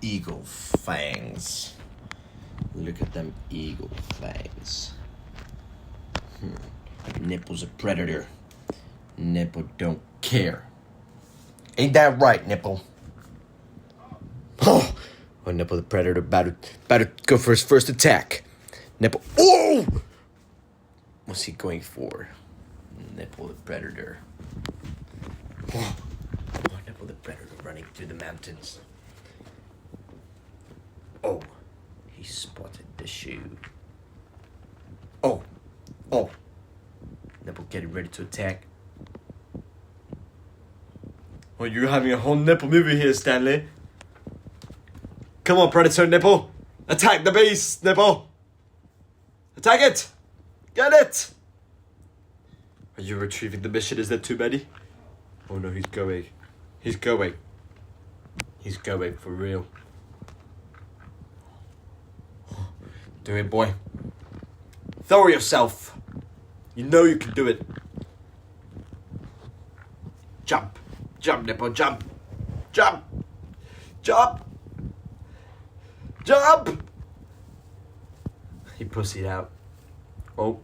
eagle fangs. Look at them eagle fangs. Nipple's a predator. Nipple don't care. Ain't that right, Nipple? Oh, Nipple the predator about to go for his first attack. Nipple. Oh! What's he going for? Nipple the predator. Oh, Nipple the predator running through the mountains. Oh, he spotted the shoe. Oh. Nipple getting ready to attack. Oh, you're having a whole Nipple movie here, Stanley. Come on, Predator Nipple. Attack the beast, Nipple. Attack it. Get it. Are you retrieving the mission? Is that too many? Oh no, he's going. He's going for real. Do it, boy. Throw yourself. You know you can do it. Jump. Jump, Nipple, jump. Jump. Jump. Jump. He pussied out. Oh.